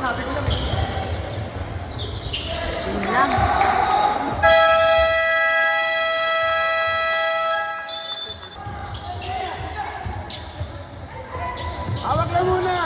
Yun lang. Hawak lang muna.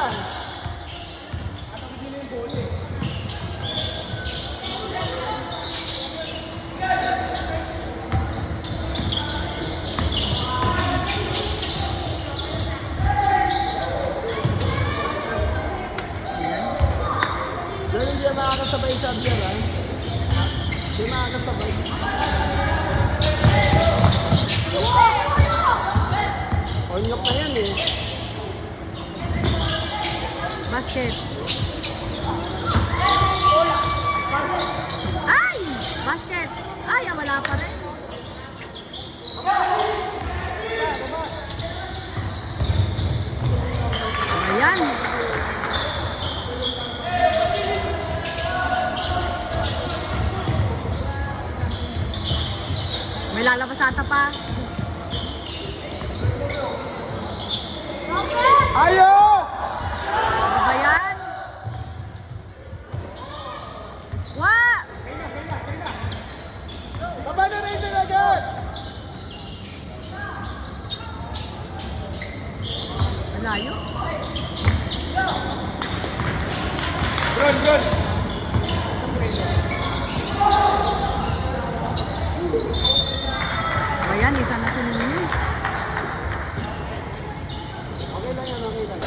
Diyan hindi makakasabay sa beer, ha? Hindi makakasabay. Onyok na yan, eh. Basket. Ay! Basket. Ay, wala pa rin. Ayan. May lalabas ata pa. Ayos! Ano ba yan? Wa! Baba na rin din agad! Malayo. Good, good! Ayan, isa na sinunod niya. Okay lang yan, okay lang.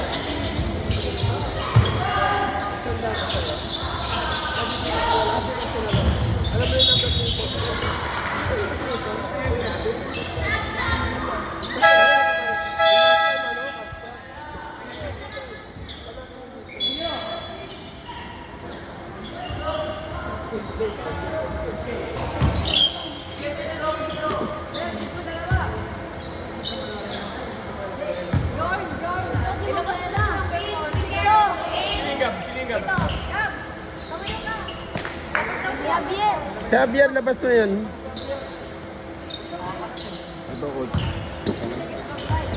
Alam mo yung number po. Si Javier, labas na yun. Ito, coach.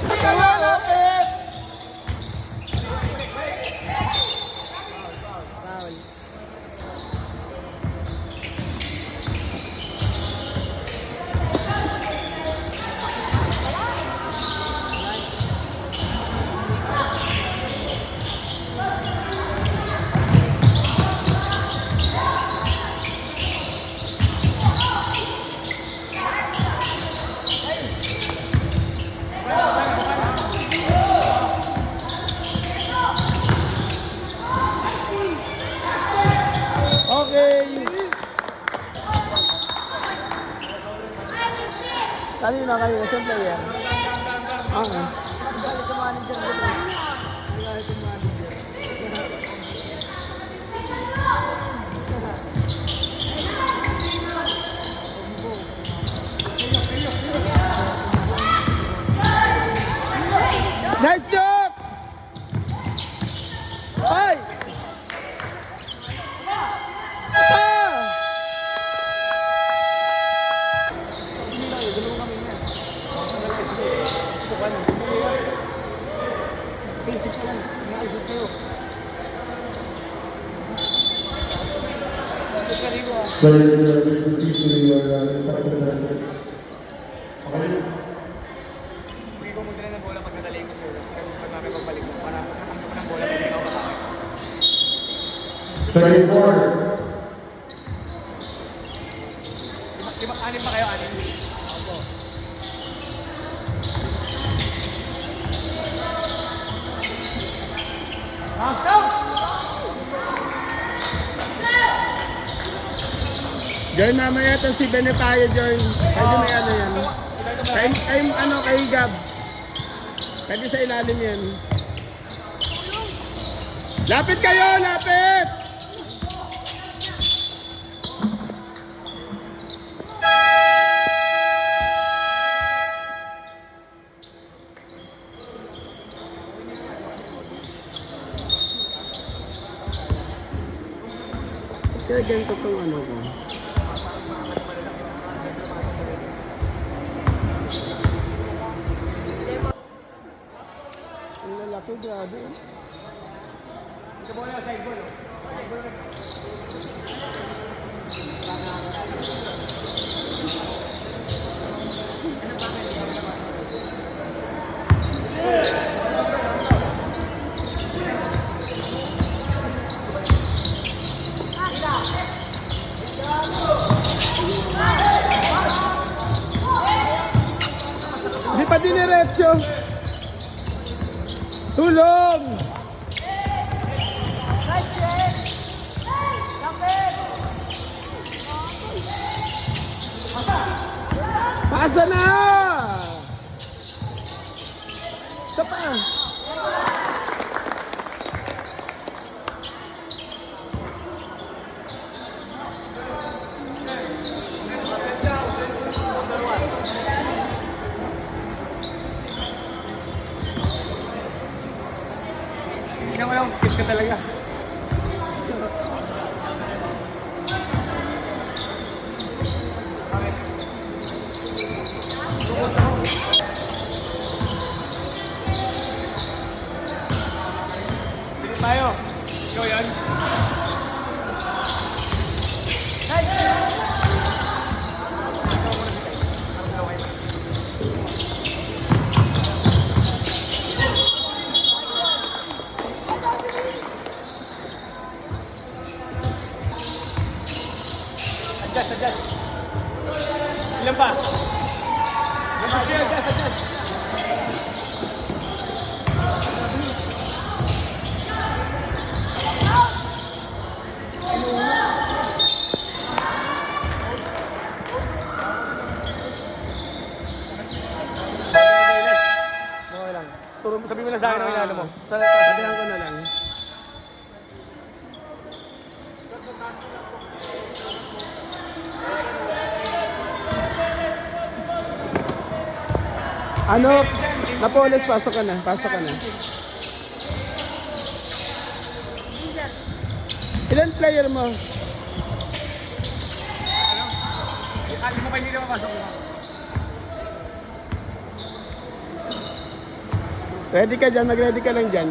Tawa, lapit! Foul. Okay. Kanina kayo, isang player. Okay. Nice job! Bye! Basic na lang, naisip kayo. Hindi ko magdala ng bola pag nadali ko sir. Kasi pag namin pagbalik mo, para makatanggap ko ng bola pag ikaw makakit. 34. Anim pa kayo, anim? Opo. Join mamaya ito si Benetayo, join. Pwede may ano yan. Time ano kay Gab. Pwede sa ilalim yan. Lapit kayo, lapit! Kaya ganito itong ano ko. Ang lalaki, grabe. Ito bola, side ball. Di pa diniretso. Tulong! Pasa na! Isa pa. Tingnan mo lang, kiss ka talaga. Bilis tayo. Ikaw yan. Adjust, adjust. Ilan pa? Adjust, adjust. Okay lang. Sabihin mo na sa akin ang inano mo. Sabihan ko na lang. Ano? Napoles, pasok ka na. Pasok ka na. Ilan player mo? Hindi mo kayo hindi mapasok. Ready ka dyan, mag-ready ka lang dyan.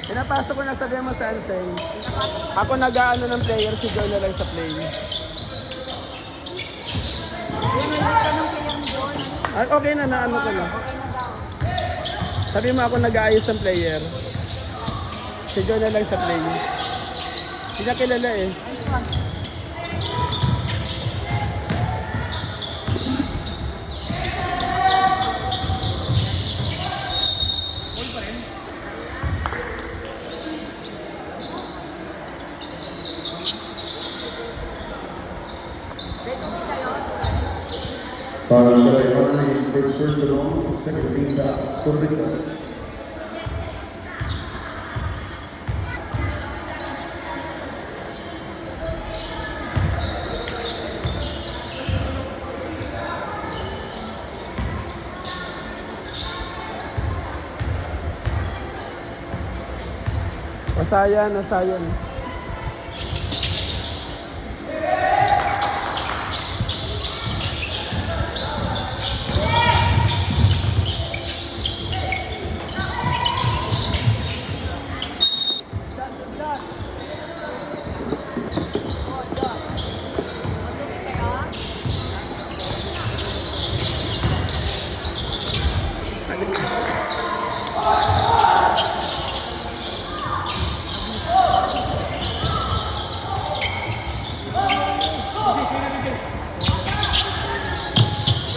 Pinapasok ko na, sabihan mo sa Ansel. Ako nag-aano ng player, si John na lang sa play. Ah, okay na, naano ko na. Sabi mo ako nag-aayos ng player. Si John na lang sa play. Hindi na kilala eh. Para sa Iwana yung first turn to long, second being the Puerto Rico. Nasayan, nasayan.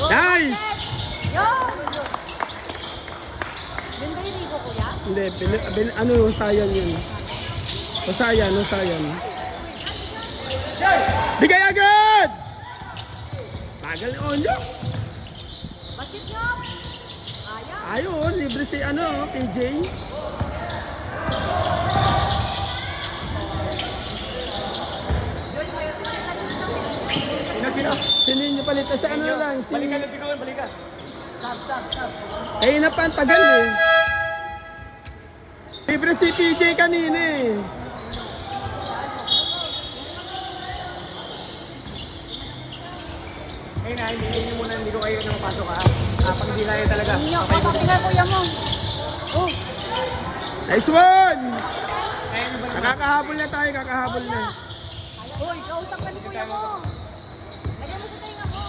Nice! Hindi, ano yung sayan yun? Sayan, sayan. Bigay agad! Tagal ni Onyo. Ayun, libre si ano, PJ. Sino? Sino yung palit? Sa ano lang? Si... Balikan lang, ikaw balikan. Eh, na pa, ang tagal eh. Libre si PJ kanina eh. Ayun na, hindi muna, hindi ko kayo na mapasok ha. Pag hindi kaya talaga. Hindi niyo ako patingnan kuya mo. Oh, Nice one! Ayun na ba? Nakakahabol na tayo, kakahabol na. hoy, kausap ka ni kuya mo. Lagyan mo sa tainga mo.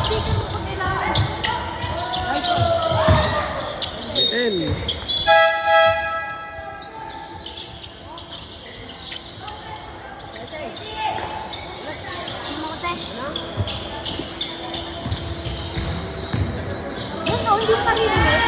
Speaker mo po nila. Ten. Yan o, hindi pa rin eh.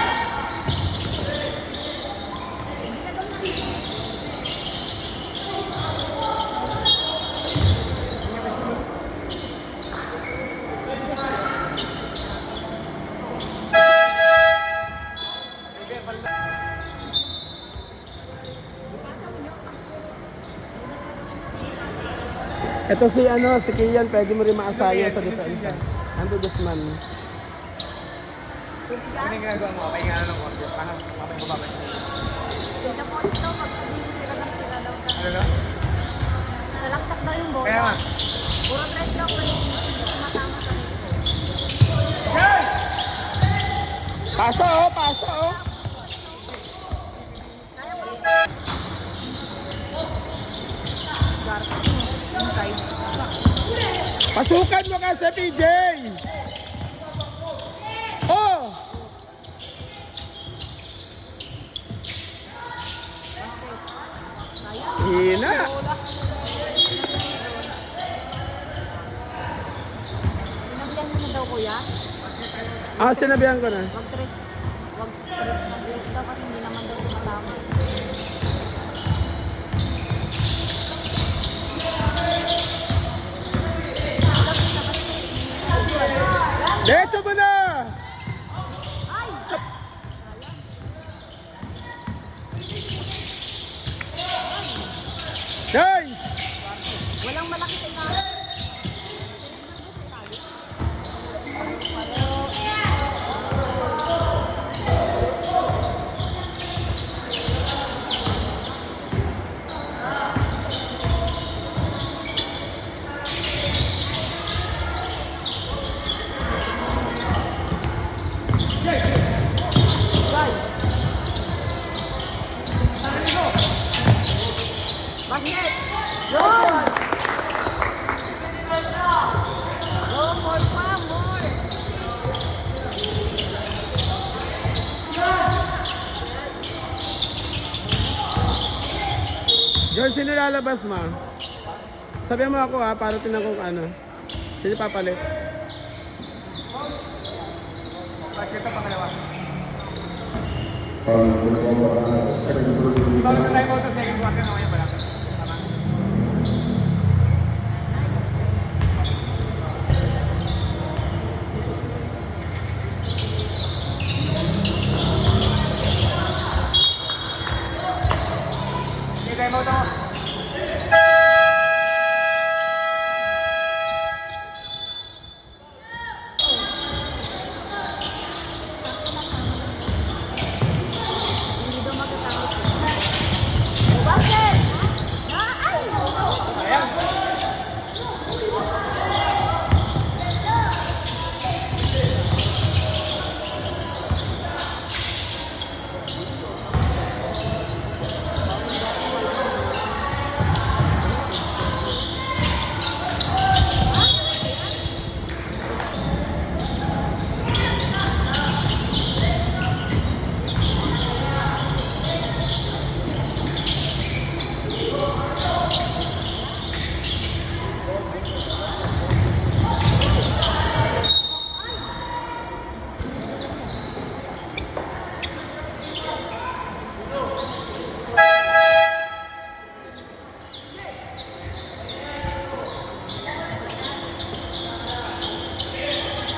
Ito si Kian, pwede mo rin maasayan sa depensa. Ando Guzman. Ano yung ginagawa mo? Okay nga lang konti. Paano mamay ko babay? Tignan mo ito, pag-tira lang tira daw ka. Ano na? Nalaksak daw yung bola. Kaya nga. Puro tres daw ko yung tumatama sa rin. Paso oh, paso oh. Pasukan mo ka sa PJ! Oh! Hina! Sinabihan mo na daw kuya? Sinabihan ko na. Wag tres mag-tres daw kasi hindi naman daw tumatama. Diretso mo na! Ay! Nice! Walang malaki sa ikaw. Bakit? Yun! Go, more pa, more! George, sino lalabas mo? Sabihan mo ako para tinan kung ano. Sino papalit? Bakit ito pangalawa? Second person. Bago na tayo mo ito second quarter na ngayon pala. Tama? Hindi tayo mo ito. Hindi daw magkatapos. Bakit? Ay! Ayan.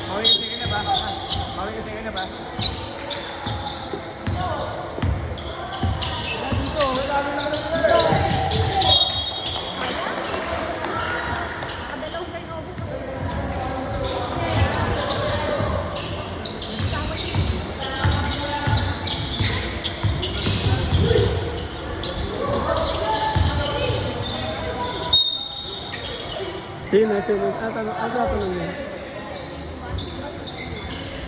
Mawin kasi na ba? Mawin kasi na ba? Nakadalaw kayo na ubos. Sino? Ano tanong niya?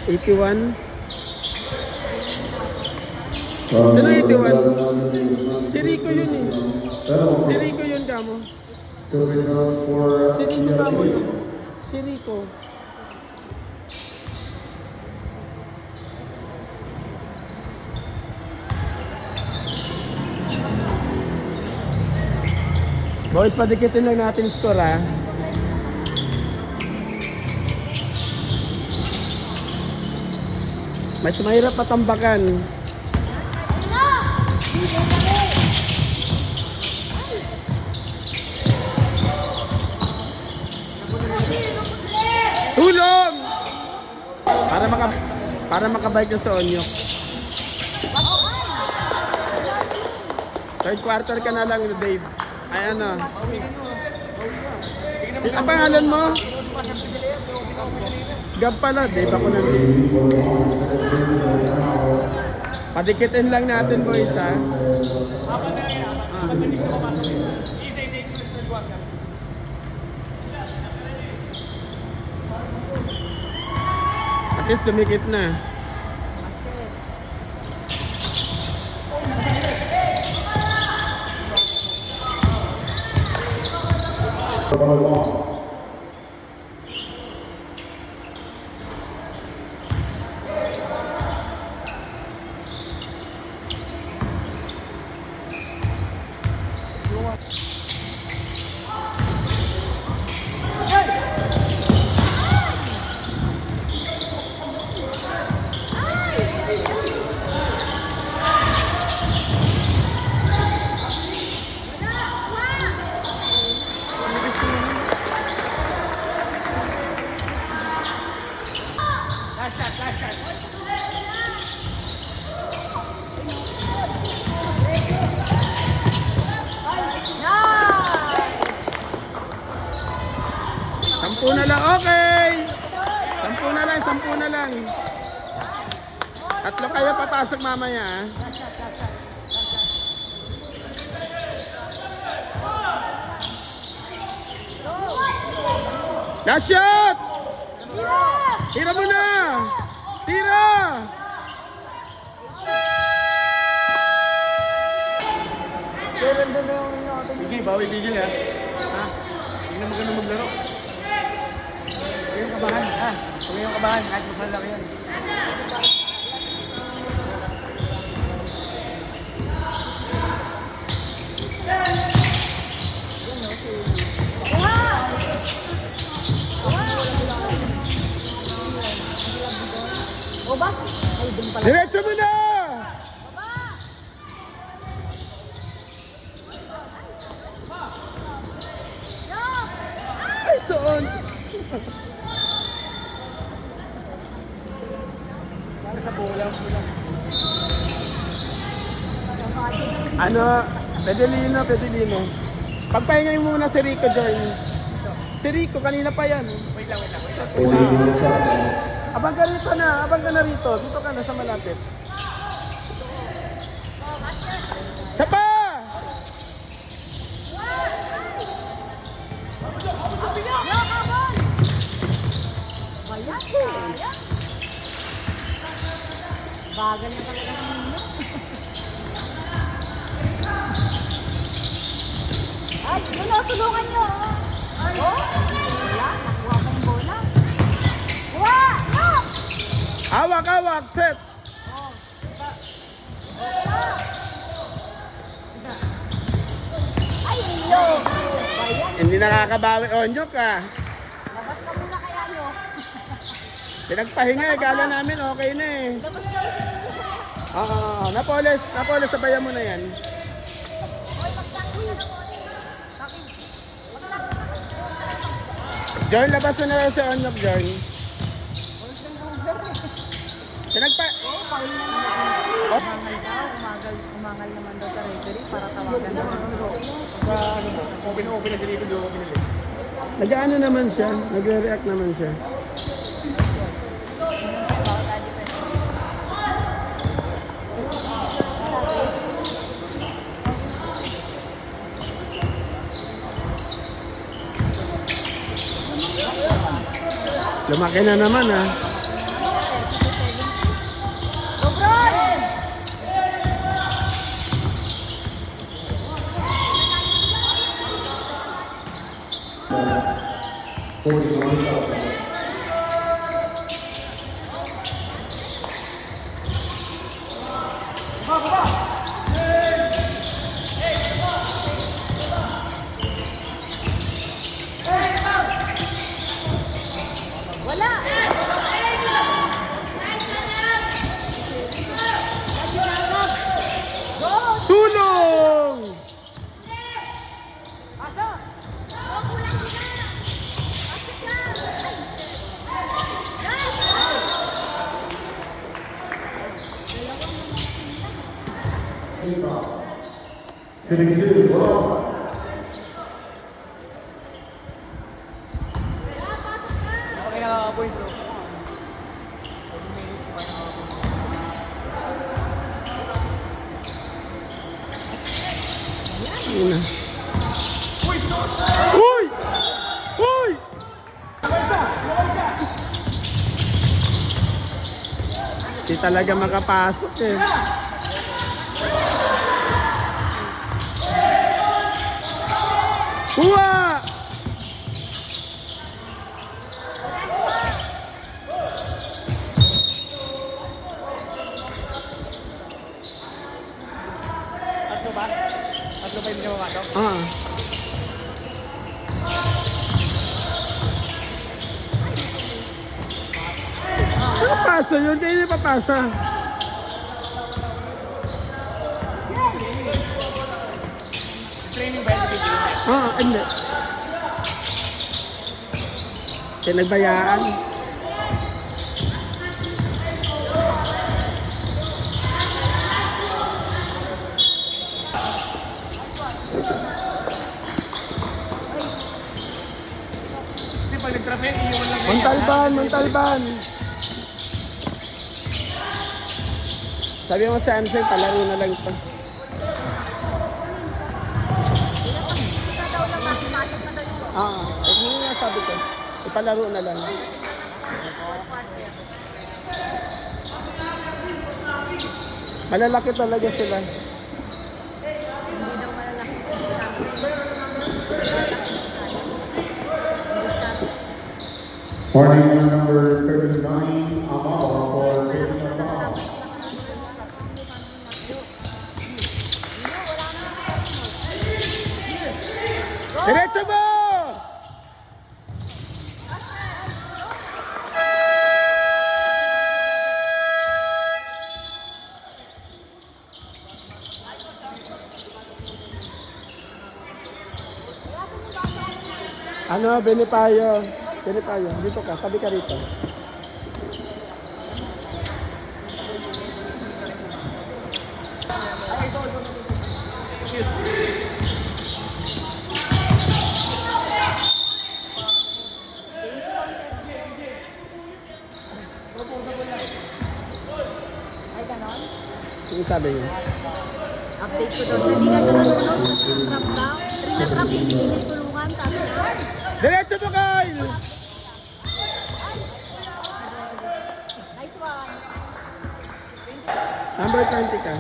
81? Sino 81? Si Rico yun eh. Si Rico yun kamo. Coming up for Si Rico kamo yun. Si Rico. Boys, padikitin lang natin score ha. Mas mahirap patambakan. Tulong! Para makabike ka sa Onyok. Third quarter ka na lang, Dave. Ay ano? Ang pangalan mo? Gab pala, Dave ako ng Dave. Padikitin lang natin boys ha. At least dumikit na. Sampu na lang, okay! Sampu na lang. Tatlo kayo papasok mamaya ah. Last shot! Tira mo na! Tira! Sige, bawi bigil ha. Ha? Hindi na maganda maglaro. Huwag kayong kabahan, ha? Huwag kayong kabahan, kahit mas malaki yan. O ba? Ay, dun pala. Diretso mo na! Ay, soon! Sana sa bola. Ano? Pedelino. Pagpahingay muna si Rico, Joy. Si Rico, kanina pa yan. Wait lang. 40 minutes out. Abang ka na rito. Dito ka na sa malapit. Sapa! Bagal na talaga ng nino. Ay, tulungan nyo. Ay, wala, nakuha ko yung bola. Kuha! No! Awak, set! Ay, iyo! Bayan, Hindi nakakabawi. Onyok ah. labas ka muna kaya nyo. Pinagpahinga eh. Kala namin okay na eh. Labas ka muna. Oo. Napoles. Sabayan mo na yan. Hoy, magtakbo na ako. John, labas mo na lang sa Onyok, John. Pinagpa... Oo, paul na naman. Umangal daw, umangal naman daw sa referee para tawagan naman. Sa ano mo, open na si Rico doon, pinili. Nag-ano naman siya. Nagre-react naman siya. Lumaki na naman ah. Dobron! Wala! Go! Tulong! Pasok! Oh, kulang sila! Pasok lang! Hitting two, well. Okay na points oh. Yun na. Uy! Uy! Di talaga makapasok eh. Kuha! Tatlo ba? Tatlo ba hindi na mamasok? Ah. Papasa yun, kaya hindi papasa. Training ba yung video? Hindi. Pinagbayaan. Kasi pag nag-traffic, iiwan lang Montalban, Montalban. Sabi mo sa Ansel, palaro na lang ito. Yun nga sabi ko. Ipalaro na lang. Malalaki talaga sila. Warning number 39, Amal for taking a foul. Diretso mo! Ano, Benipayo? Benipayo, dito ka, sabi ka rito. Ay, ganon? Yung sabi niya. Update ko doon. Hindi ka siya nanonood. Trap daw. Trap, hindi tulungan. Sabi niya. Diretso mo, Kyle! Nice one. Number 20 ka.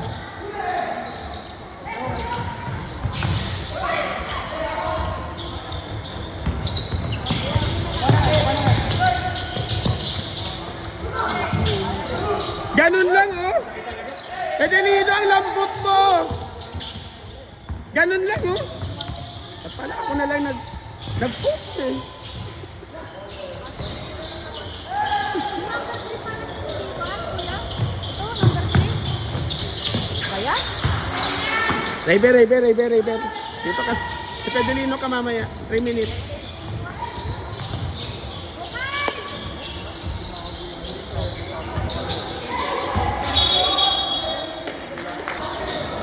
Ganun lang, oh. Edelino, ang lambot mo. Ganun lang, oh. At pala ako na lang nag-post, eh. Ito, number 3. Kaya? River. Dito ka. Sa Edelino ka mamaya. 3 minutes.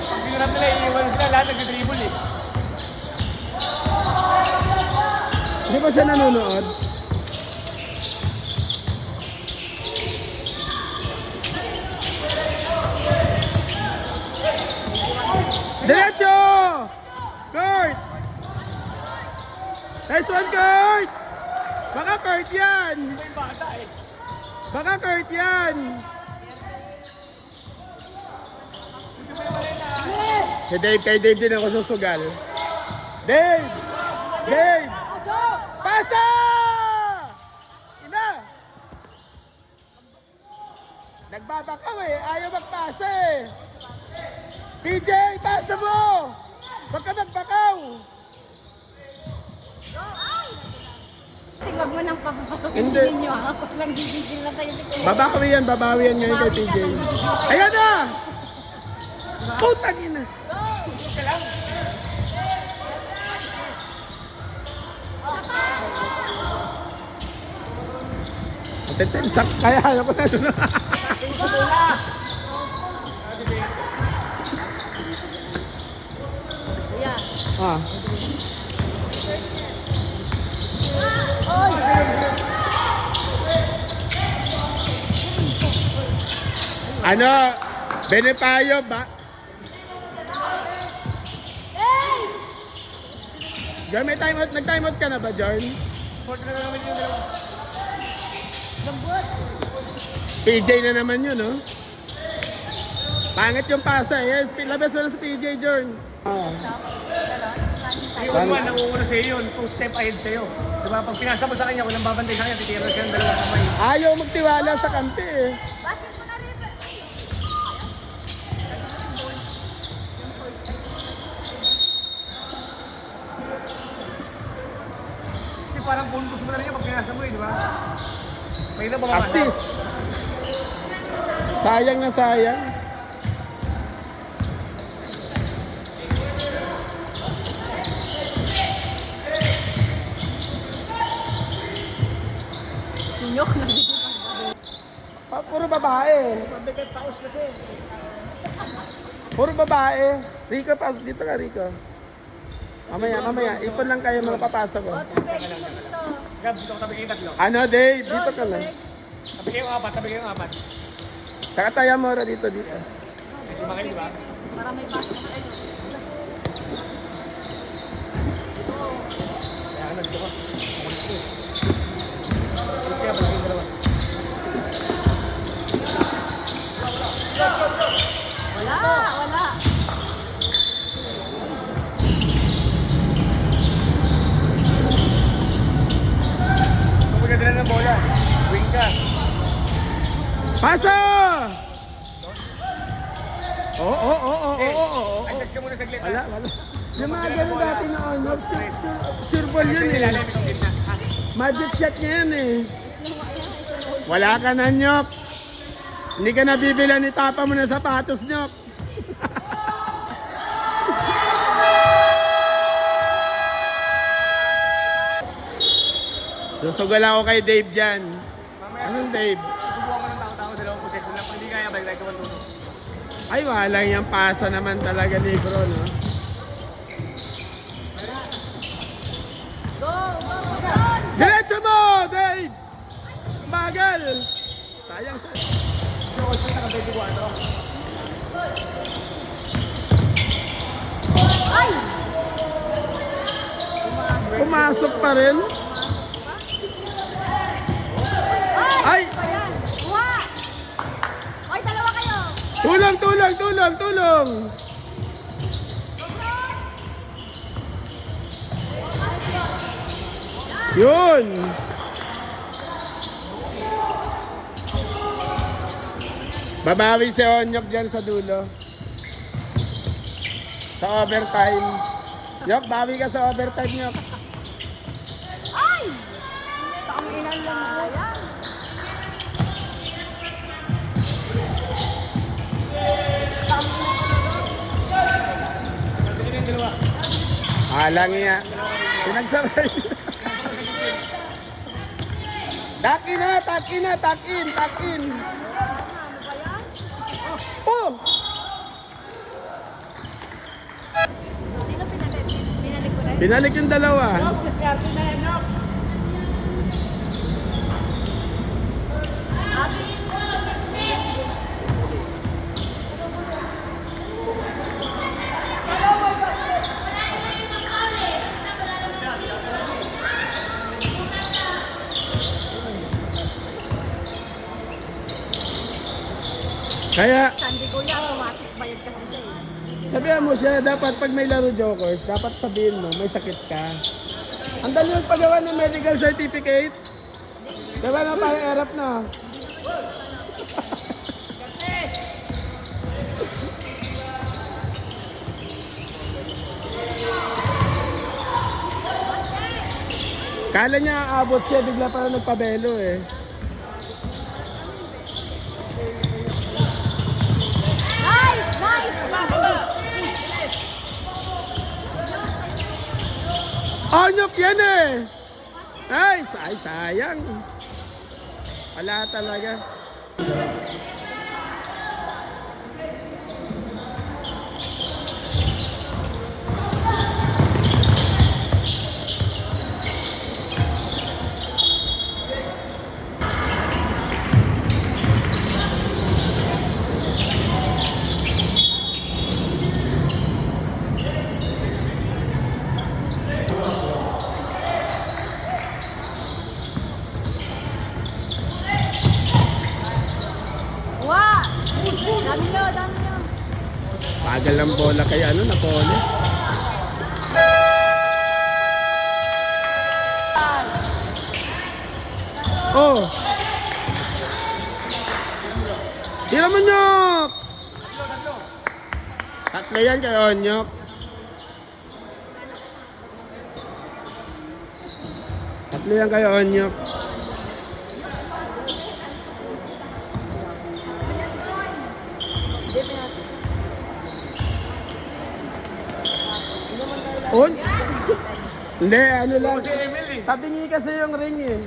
Pag binarap nila, iiwan sila lahat nag-dribble eh. Hindi ba siya nanonood? Diretso! Kurt! Nice one, Kurt! Baka Kurt yan. May bata eh. Baka Kurt yan. Si Dave, kay Dave din ako susugal. Dave! Dave! Pasa! Ina! Nagbabakaw eh. Ayaw magpasa eh. PJ, pasa mo! Huwag ka magbakaw! Kasi wag mo nang papapasukin Hindi. ninyo ha. Pag nanggigigil na tayo dito. Babawi yan ngayon kay PJ. Ayan na! Putang ina! Tensak kaya ayaw ko na doon. Kuya. Ah. Ano? Benepayo ba? John, may time out. Nag-time out ka na ba, John? Sport na naman yung dalawa. PJ na naman yun, no? Pangit yung pasa. Yes, labas mo na sa PJ, John. Ah. Yung one, nangunguna sa'yo yun. 2 step ahead sa'yo. Diba? Pag pinasa mo sa kanya, walang babantay sa kanya, titira siya ng dalawang kamay. Ayaw magtiwala sa kampi, eh. Bakit mo na rin? Kasi parang puntos mo na rin yan pag pinasa mo eh, di ba? May na bumamasa. Assist. Sayang na sayang. Sinyok na dito. Puro babae. Mabigat paus kasi. Puro babae. Rico, pasok dito ka, Rico. Mamaya. Ipon lang kayo mga papasok ko. Gab, dito ko tabi kayo tatlo. Ano, Dave? Dito ka lang. Tabi kayo ang apat. Saka tayo mo dito. Lima kayo, di ba? Para may pasok na kayo. Kaya ano, dito ko. Kaya pala yung dalawa. Wala. Kung magdadala ng bola, wing ka. Pasa! Oo. Adjust ka muna saglit. Wala. Yung mga ganun dati na honor, sure ball yun eh. Ilalim itong gitna. Magic shot niya yan eh. Wala ka na, Nyok. Hindi ka nabibila ni Tapa mo na sapatos, Nyok. Susugal ako kay Dave dyan. Anong Dave? Subukan mo ng tao-tao sa dalawang possession lang. Pag hindi kaya, balik tayo sa 1-2. Ay, wala yung pasa naman talaga ni Bro, no? Diretso mo, Dave! Bagal! Sayang sa... So, also, naka-24. Ay! Pumasok pa rin. Ay! Ayan. Kuha! Oy, dalawa kayo. Tulong! Yun! Babawi si Onyok dyan sa dulo. Sa overtime. Yok, bawi ka sa overtime, Yok. Ay! Tanginan lang yan. Sige na yung dalawa. Alang niya. Pinagsabay. Takin. Oh! Sino pinalik? Pinalik ko rin? Binalik yung dalawa. Diskarte na yan, Nok. Kaya, Sandy Kuya, automatic bayad kasi siya eh. sabihan mo siya, dapat pag may laro Jokers, dapat sabihin mo, may sakit ka. Ang dali yung paggawa ng medical certificate. Diba na parang erap na? Kala niya aabot siya, bigla parang nagpabelo eh. Nice! Nice! Anyok yan eh! Ay, sayang. Wala talaga. Wow! Dami nyo, dami nyo. Pagal ng bola kay ano, Napoles. Oh! Tira mo, Nyok! Tatlo yan kayo, Nyok. Tatlo yan kayo, Nyok. On? Hindi, ano lang. Tabingi kasi yung ring eh.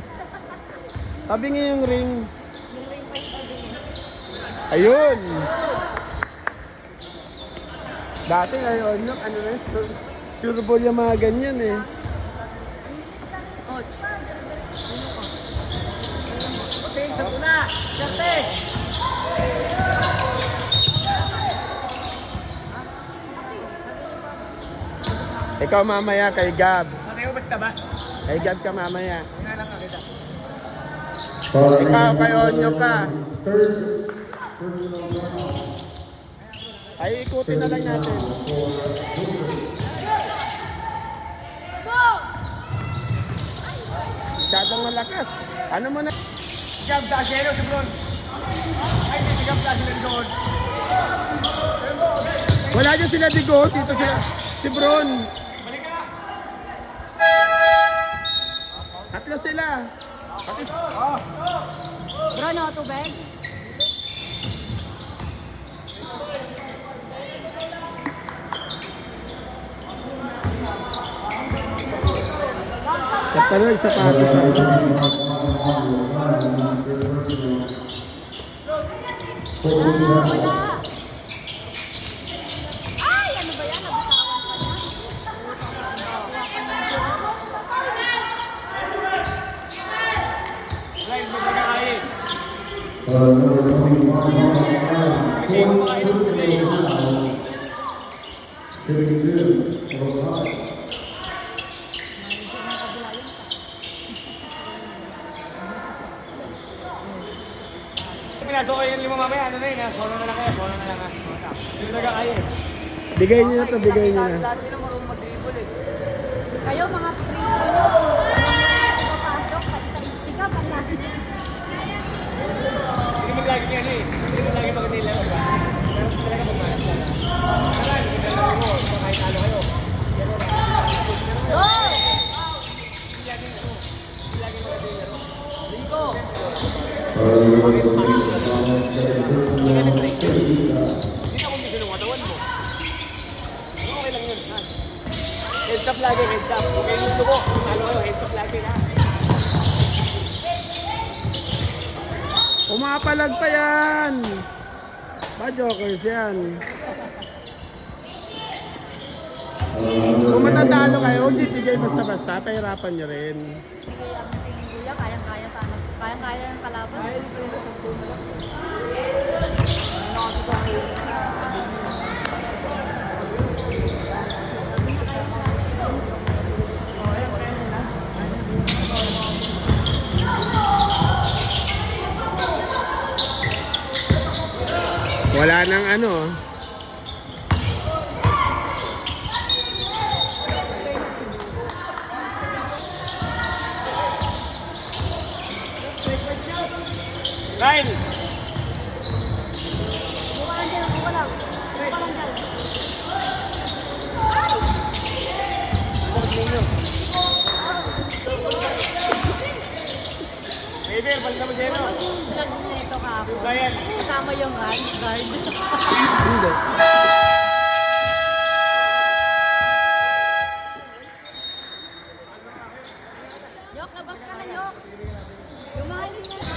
Tabingi yung ring. Ayun. Dati ngayon, ano na, sure ball yung mga ganyan eh. Ikaw mamaya kay Gab. Mateo, basta ba? Kay Gab ka mamaya. Hinahanap na kita. Ikaw kay Onyo ka. Ay, ikutin na lang natin. Go! Masyadong malakas. Ano mo na? Gab, sa asyero, si Bron. Ay, hindi, si Gab, sa asyero doon. Wala dyan sila Digo. Dito sila. Si Bron. Balik ka! Tatlo sila. Pati, Bro, no, tubig? Tatlo yung sapatos. Wala. Ay, ano ba yan? Nabitawan pa niya. Wala, hindi mo kakain. Number 21, 52, Pinasok ko yung lima mamaya, ano na yun ha? Solo na lang kayo, solo na lang ha. Hindi mo kakain. Bigay niyo na to, bigay niyo na. Lahat sila marunong mag-dribble eh. Kayo, mga primo nyo. Papasok, siga pa na. Hindi mo lagi yan eh. Hindi mo lagi mag-nilaro ba? Pero talaga magmanas lang. Kaya, hindi na lang mo. Kahit ano kayo. Go! Hindi na kung hindi yung katawan mo. Okay lang yun. Ha? Heads up lagi, heads up. Okay yung dugo. Ano kayo, heads up lagi ha. Umapalag pa yan. Ba, Jokers yan. Kung matatalo kayo, hindi bigay basta-basta. Pahirapan nyo rin. Sige, ang tingin kuya, kayang-kaya sana. Kayang-kaya ng kalaban. Wala nang ano. Ryan! Buka lang dyan, buka lang. Buka lang dyan. Baby, balik naman sa'yo. Ano yung vlog nito kahapon? Sayan. Kasama yung hand guard. Hindi. Yok, labas ka na, Yok. Yung mga hindi na.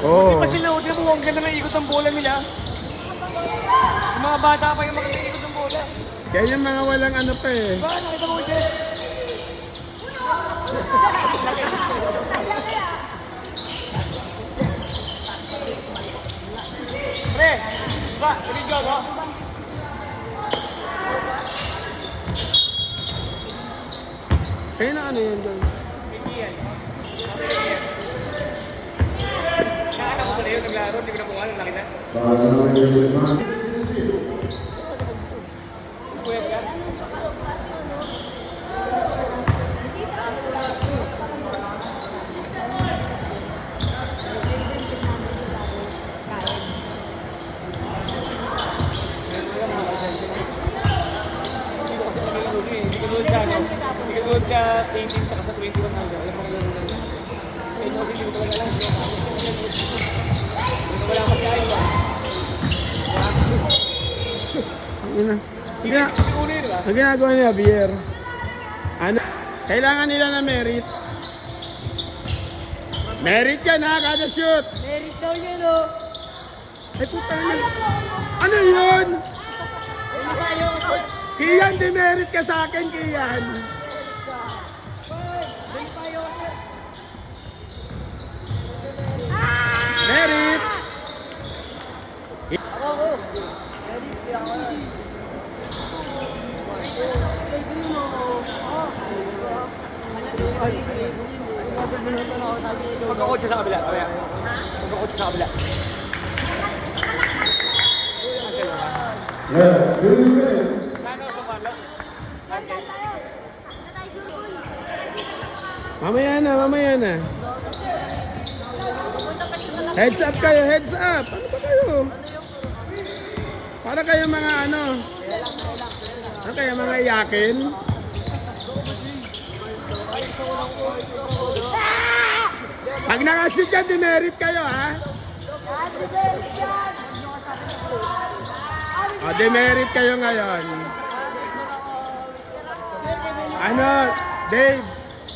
Oo. Pa sila, huwag mo, ang ganda ng ikot ng bola nila. Yung mga bata pa yung maganda ikot ng bola. Kaya yung mga walang ano pa eh. Ba, nakita mo ko siya. Pre, ba, sige go, go. Kaya na ano yun doon? Pindihan. Nakakita ko ba na yun, naglaro, hindi ko na kung ano, nakita. Kuya ba? Hindi ko kasi nalulog eh. Hindi ko doon sa ano. Hindi ko doon sa 18 tsaka sa 21 hanggang. Alam mo kung laro na yun. Kaya nyo kasi hindi ko talaga alam. Hindi ko wala magkain ba? Yun na. Hindi kasi ulo yun ba? Ang ginagawa niya, beer. Ano? Kailangan nila na merit. Merit yan ha, kada shoot. Merit daw yun, oh. Ay puta na. Ano yun? Hindi ba yung Kian, demerit ka sa akin, Kian. Merit. Magkakotse sa kabila. Kaya. Magkakotse sa kabila. Let's do this. Kano sa Marlon? Saan tayo? Saan tayo, Jurul? Mamaya na, mamaya na. Pupunta pa siya sa Heads up kayo, heads up. Ano ba kayo? Para kayo mga ano? Ano kayo mga iyakin? Pag nakashoot ka, demerit kayo ha? O, demerit kayo ngayon. Ano? Dave,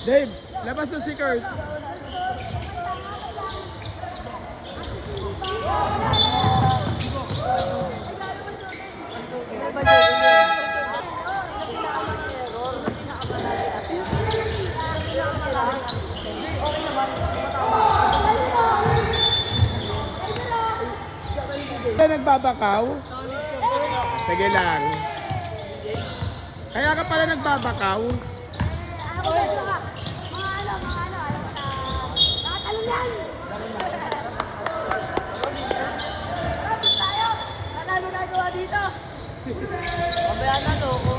Dave, labas na si Kurt. Ka nagbabakaw? Sige lang. Kaya ka pala nagbabakaw? Ako ba ito ka? Mga ano, nakatalon yan! Tapos tayo! Ano nagawa dito? Mabayan na, loko.